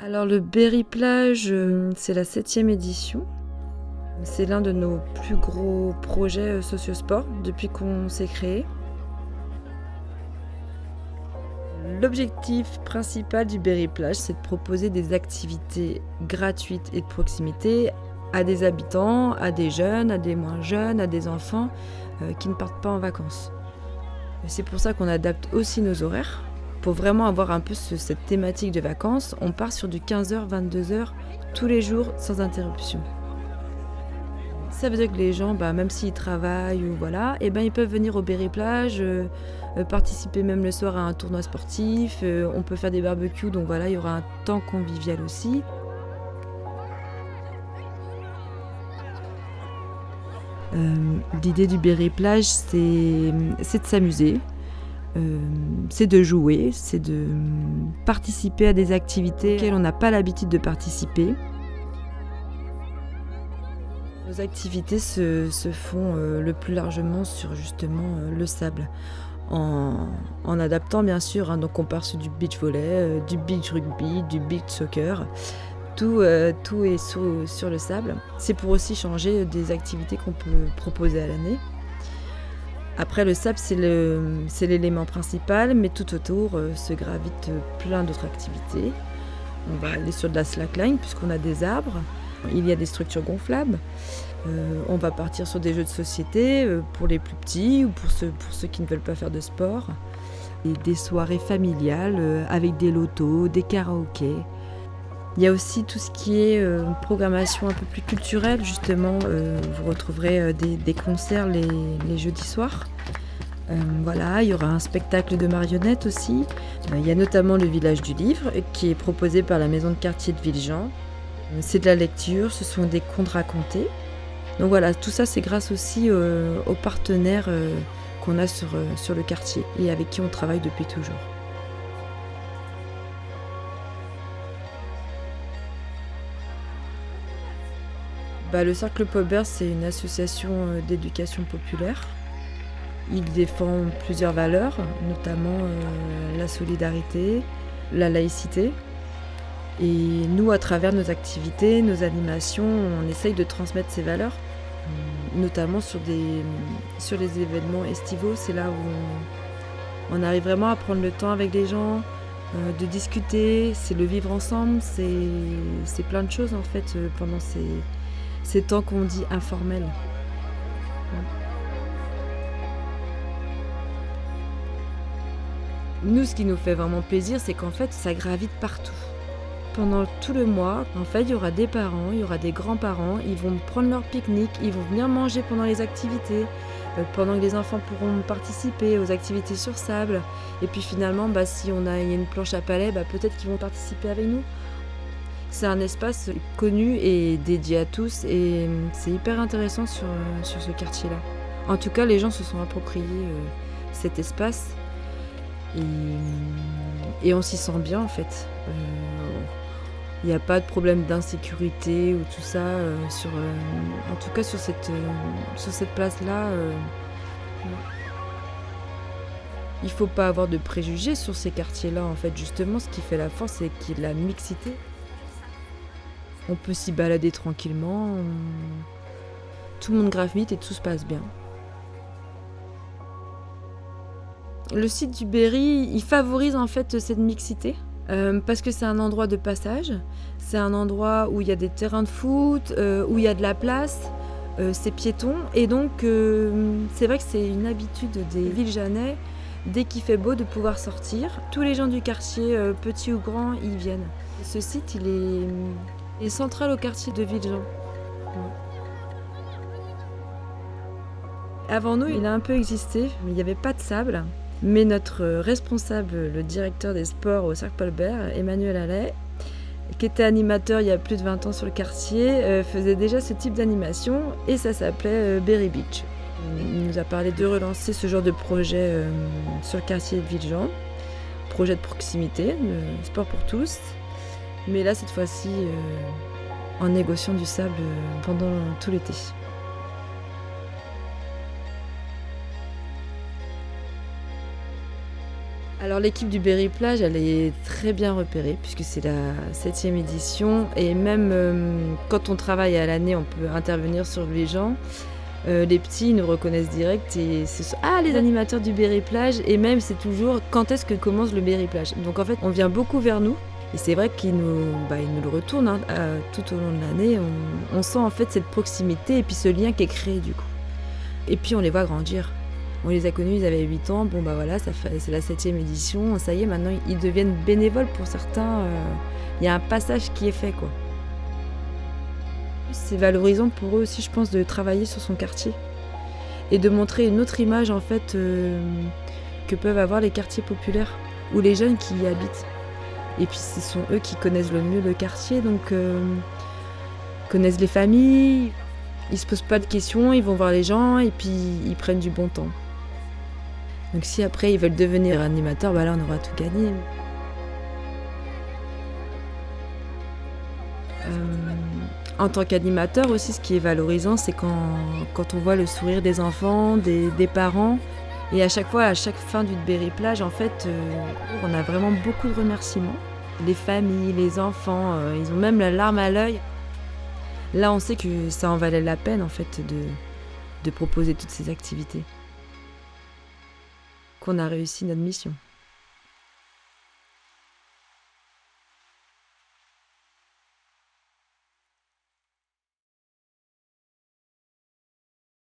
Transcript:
Alors le Berry Plage, c'est la 7e édition. C'est l'un de nos plus gros projets sociosport depuis qu'on s'est créé. L'objectif principal du Berry Plage, c'est de proposer des activités gratuites et de proximité à des habitants, à des jeunes, à des moins jeunes, à des enfants qui ne partent pas en vacances. C'est pour ça qu'on adapte aussi nos horaires. Pour vraiment avoir un peu cette thématique de vacances, on part sur du 15h-22h tous les jours sans interruption. Ça veut dire que les gens, même s'ils travaillent ou voilà, ils peuvent venir au Berry Plage, participer même le soir à un tournoi sportif, on peut faire des barbecues, donc voilà, il y aura un temps convivial aussi. L'idée du Berry Plage, c'est de s'amuser, c'est de jouer, c'est de participer à des activités auxquelles on n'a pas l'habitude de participer. Nos activités se font le plus largement sur justement le sable, en adaptant bien sûr, donc on part sur du beach volley, du beach rugby, du beach soccer. Tout est sur le sable. C'est pour aussi changer des activités qu'on peut proposer à l'année. Après, le sable, c'est l'élément principal, mais tout autour se gravitent plein d'autres activités. On va aller sur de la slackline, puisqu'on a des arbres. Il y a des structures gonflables. On va partir sur des jeux de société pour les plus petits ou pour ceux qui ne veulent pas faire de sport. Et des soirées familiales avec des lotos, des karaokés. Il y a aussi tout ce qui est programmation un peu plus culturelle, justement. Vous retrouverez des concerts les jeudis soirs. Voilà, il y aura un spectacle de marionnettes aussi. Il y a notamment le village du livre qui est proposé par la maison de quartier de Villejean. C'est de la lecture, ce sont des contes racontés. Donc voilà, tout ça c'est grâce aussi aux partenaires qu'on a sur le quartier et avec qui on travaille depuis toujours. Le Cercle Paubert, c'est une association d'éducation populaire. Il défend plusieurs valeurs, notamment la solidarité, la laïcité. Et nous, à travers nos activités, nos animations, on essaye de transmettre ces valeurs, notamment sur les événements estivaux. C'est là où on arrive vraiment à prendre le temps avec les gens, de discuter, c'est le vivre ensemble, c'est plein de choses en fait pendant ces temps qu'on dit informels. Nous, ce qui nous fait vraiment plaisir, c'est qu'en fait, ça gravite partout. Pendant tout le mois, en fait, il y aura des parents, il y aura des grands-parents, ils vont prendre leur pique-nique, ils vont venir manger pendant les activités, pendant que les enfants pourront participer aux activités sur sable. Et puis finalement, si il y a une planche à palais, peut-être qu'ils vont participer avec nous. C'est un espace connu et dédié à tous et c'est hyper intéressant sur ce quartier-là. En tout cas, les gens se sont appropriés cet espace et on s'y sent bien en fait. Il n'y a pas de problème d'insécurité ou tout ça. En tout cas, sur cette place-là, il ne faut pas avoir de préjugés sur ces quartiers-là. En fait, justement, ce qui fait la force, c'est qu'il y a de la mixité. On peut s'y balader tranquillement, tout le monde gravite et tout se passe bien. Le site du Berry, il favorise en fait cette mixité parce que c'est un endroit de passage, c'est un endroit où il y a des terrains de foot, où il y a de la place, c'est piéton et donc c'est vrai que c'est une habitude des Villejanais, dès qu'il fait beau, de pouvoir sortir. Tous les gens du quartier, petits ou grands, ils viennent. Ce site, il est central au quartier de Villejean. Avant nous, il a un peu existé, mais il n'y avait pas de sable. Mais notre responsable, le directeur des sports au Cercle Paubert, Emmanuel Allais, qui était animateur il y a plus de 20 ans sur le quartier, faisait déjà ce type d'animation et ça s'appelait Berry Beach. Il nous a parlé de relancer ce genre de projet sur le quartier de Villejean, projet de proximité, de sport pour tous. Mais là, cette fois-ci, en négociant du sable pendant tout l'été. Alors l'équipe du Berry Plage, elle est très bien repérée puisque c'est la 7e édition et même quand on travaille à l'année, on peut intervenir sur les gens. Les petits ils nous reconnaissent direct et ah les animateurs du Berry Plage et même c'est toujours quand est-ce que commence le Berry Plage. Donc en fait on vient beaucoup vers nous et c'est vrai qu'ils ils nous le retournent hein, tout au long de l'année. On sent en fait cette proximité et puis ce lien qui est créé du coup. Et puis on les voit grandir. On les a connus, ils avaient 8 ans, bon bah voilà, c'est la 7e édition, ça y est, maintenant ils deviennent bénévoles pour certains, il y a un passage qui est fait quoi. C'est valorisant pour eux aussi je pense de travailler sur son quartier et de montrer une autre image en fait que peuvent avoir les quartiers populaires ou les jeunes qui y habitent. Et puis ce sont eux qui connaissent le mieux le quartier, donc connaissent les familles, ils se posent pas de questions, ils vont voir les gens et puis ils prennent du bon temps. Donc si après ils veulent devenir animateurs, bah là on aura tout gagné. En tant qu'animateur aussi, ce qui est valorisant, c'est quand on voit le sourire des enfants, des parents. Et à chaque fois, à chaque fin du Berry Plage, en fait, on a vraiment beaucoup de remerciements. Les familles, les enfants, ils ont même la larme à l'œil. Là, on sait que ça en valait la peine, en fait, de proposer toutes ces activités. Qu'on a réussi notre mission.